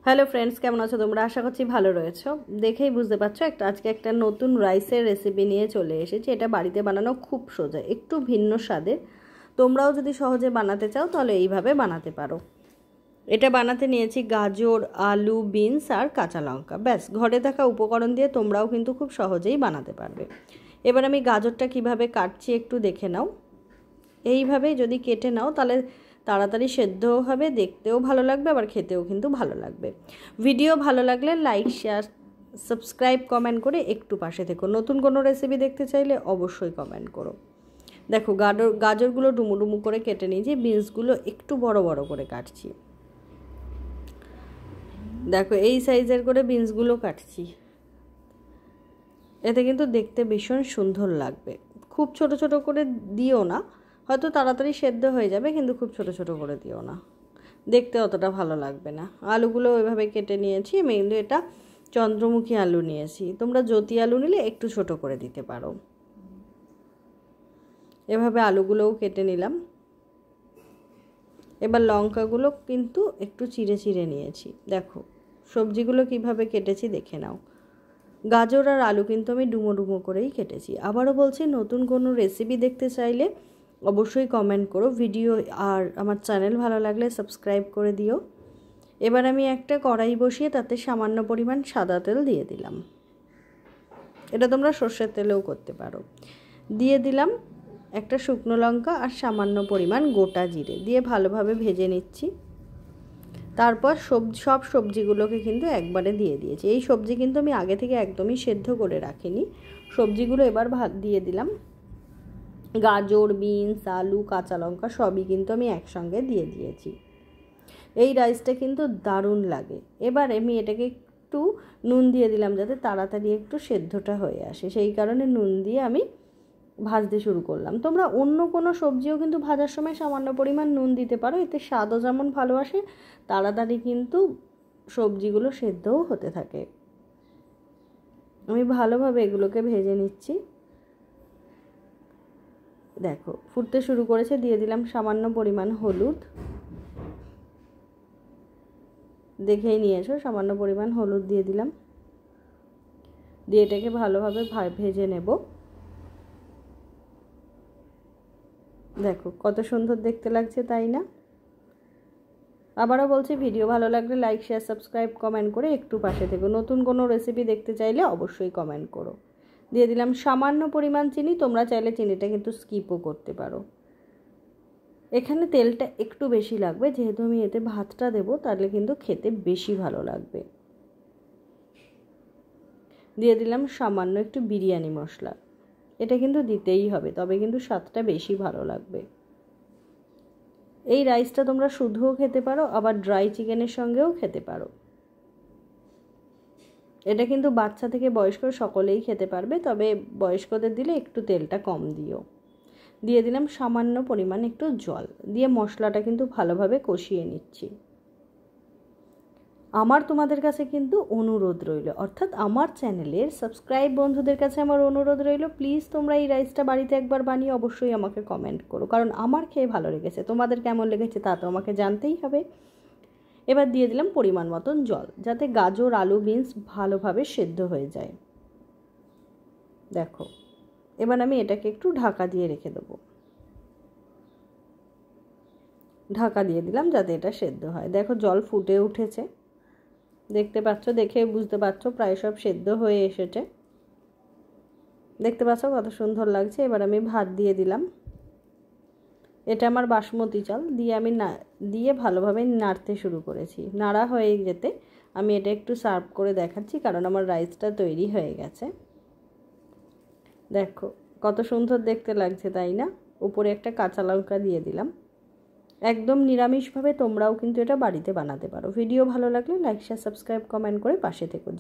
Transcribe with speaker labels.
Speaker 1: Hello friends, কেমন আছো তোমরা? আশা করছি ভালো রয়েছো। দেখেই বুঝতে পারছো আজকে একটা নতুন রাইসের রেসিপি নিয়ে চলে এসেছি। এটা বাড়িতে বানানো খুব সোজা, একটু ভিন্ন স্বাদের। তোমরাও যদি সহজে বানাতে চাও তাহলে এইভাবে বানাতে পারো। এটা বানাতে নিয়েছি গাজর, আলু, বিনস আর কাঁচা লঙ্কা। ব্যাস, ঘরে থাকা উপকরণ দিয়ে তোমরাও কিন্তু খুব সহজেই বানাতে পারবে। এবার আমি গাজরটা কিভাবে কাটছি একটু দেখে নাও। এইভাবেই যদি কেটে নাও তাহলে তাড়াতাড়ি সেদ্ধও হবে, দেখতেও ভালো লাগবে, আবার খেতেও কিন্তু ভালো লাগবে। ভিডিও ভালো লাগলে লাইক, শেয়ার, সাবস্ক্রাইব, কমেন্ট করে একটু পাশে থেকো। নতুন কোনো রেসিপি দেখতে চাইলে অবশ্যই কমেন্ট করো। দেখো গাজরগুলো ডুমু ডুমু করে কেটে নিয়েছি, বিনসগুলো একটু বড় বড় করে কাটছি। দেখো এই সাইজের করে বিনসগুলো কাটছি, এতে কিন্তু দেখতে ভীষণ সুন্দর লাগবে। খুব ছোট ছোট করে দিও না, হয়তো তাড়াতাড়ি সেদ্ধ হয়ে যাবে, কিন্তু খুব ছোট ছোট করে দিও না, দেখতে অতটা ভালো লাগবে না। আলুগুলো ওইভাবে কেটে নিয়েছি। আমি কিন্তু এটা চন্দ্রমুখী আলু নিয়েছি, তোমরা জ্যোতি আলু নিলে একটু ছোট করে দিতে পারো। এভাবে আলুগুলোও কেটে নিলাম। এবার লঙ্কাগুলো কিন্তু একটু চিড়ে চিড়ে নিয়েছি। দেখো সবজিগুলো কিভাবে কেটেছি দেখে নাও। গাজর আর আলু কিন্তু আমি ডুমো ডুমো করেই কেটেছি। আবারও বলছি, নতুন কোনো রেসিপি দেখতে চাইলে অবশ্যই কমেন্ট করো। ভিডিও আর আমার চ্যানেল ভালো লাগলে সাবস্ক্রাইব করে দিও। এবার আমি একটা কড়াই বসিয়ে তাতে সামান্য পরিমাণ সাদা তেল দিয়ে দিলাম। এটা তোমরা সর্ষের তেলেও করতে পারো। দিয়ে দিলাম একটা শুকনো লঙ্কা আর সামান্য পরিমাণ গোটা জিরে দিয়ে ভালোভাবে ভেজে নিচ্ছি। তারপর সব সবজিগুলোকে কিন্তু একবারে দিয়ে দিয়েছি। এই সবজি কিন্তু আমি আগে থেকে একদমই সেদ্ধ করে রাখিনি। সবজিগুলো এবার দিয়ে দিলাম। গাজর, বিনস, আলু, কাঁচা লঙ্কা সবই কিন্তু আমি একসঙ্গে দিয়ে দিয়েছি। এই রাইসটা কিন্তু দারুণ লাগে। এবার আমি এটাকে একটু নুন দিয়ে দিলাম যাতে তাড়াতাড়ি একটু সেদ্ধটা হয়ে আসে, সেই কারণে নুন দিয়ে আমি ভাজতে শুরু করলাম। তোমরা অন্য কোনো সবজিও কিন্তু ভাজার সময় সামান্য পরিমাণ নুন দিতে পারো, এতে স্বাদও যেমন ভালো আসে, তাড়াতাড়ি কিন্তু সবজিগুলো সেদ্ধও হতে থাকে। আমি ভালোভাবে এগুলোকে ভেজে নিচ্ছি। দেখো ফুটতে শুরু করেছে, দিয়ে দিলাম সামান্য পরিমাণ হলুদ। দেখেই নিয়েছো, সামান্য পরিমাণ হলুদ দিয়ে দিলাম। দিয়ে এটাকে ভালোভাবে ভেজে নেব। দেখো কত সুন্দর দেখতে লাগছে, তাই না? আবারও বলছি, ভিডিও ভালো লাগলে লাইক, শেয়ার, সাবস্ক্রাইব, কমেন্ট করে একটু পাশে থেকো। নতুন কোনো রেসিপি দেখতে চাইলে অবশ্যই কমেন্ট করো। দিয়ে দিলাম সামান্য পরিমাণ চিনি, তোমরা চাইলে চিনিটা কিন্তু স্কিপও করতে পারো। এখানে তেলটা একটু বেশি লাগবে, যেহেতু আমি এতে ভাতটা দেবো, তাহলে কিন্তু খেতে বেশি ভালো লাগবে। দিয়ে দিলাম সামান্য একটু বিরিয়ানি মশলা, এটা কিন্তু দিতেই হবে, তবে কিন্তু স্বাদটা বেশি ভালো লাগবে। এই রাইসটা তোমরা শুধুও খেতে পারো, আবার ড্রাই চিকেনের সঙ্গেও খেতে পারো। এটা কিন্তু বাচ্চা থেকে বয়স্ক সকলেই খেতে পারবে, তবে বয়স্কদের দিলে একটু তেলটা কম দিও। দিয়ে দিলাম সামান্য পরিমাণ একটু জল, দিয়ে মশলাটা কিন্তু ভালোভাবে কষিয়ে নিচ্ছি। আমার তোমাদের কাছে কিন্তু অনুরোধ রইল, অর্থাৎ আমার চ্যানেলের সাবস্ক্রাইব বন্ধুদের কাছে আমার অনুরোধ রইল, প্লিজ তোমরা এই রাইসটা বাড়িতে একবার বানিয়ে অবশ্যই আমাকে কমেন্ট করো, কারণ আমার খেয়ে ভালো লেগেছে, তোমাদের কেমন লেগেছে তা তো আমাকে জানতেই হবে। এবার দিয়ে দিলাম পরিমাণ মতন জল, যাতে গাজর, আলু, বিনস ভালোভাবে সেদ্ধ হয়ে যায়। দেখো এবার আমি এটাকে একটু ঢাকা দিয়ে রেখে দেবো। ঢাকা দিয়ে দিলাম যাতে এটা সেদ্ধ হয়। দেখো জল ফুটে উঠেছে, দেখতে পাচ্ছ, দেখে বুঝতে পারছো প্রায় সব সেদ্ধ হয়ে এসেছে। দেখতে পাচ্ছ কত সুন্দর লাগছে। এবার আমি ভাত দিয়ে দিলাম। এটা আমার বাসমতি চাল, দিয়ে আমি দিয়ে ভালোভাবে নাড়তে শুরু করেছি। নাড়া হয়ে যেতে আমি এটা একটু সার্ভ করে দেখাচ্ছি, কারণ আমার রাইসটা তৈরি হয়ে গেছে। দেখো কত সুন্দর দেখতে লাগছে, তাই না? উপরে একটা কাঁচা লঙ্কা দিয়ে দিলাম। একদম নিরামিষভাবে তোমরাও কিন্তু এটা বাড়িতে বানাতে পারো। ভিডিও ভালো লাগলে লাইক, শেয়ার, সাবস্ক্রাইব, কমেন্ট করে পাশে থেকো।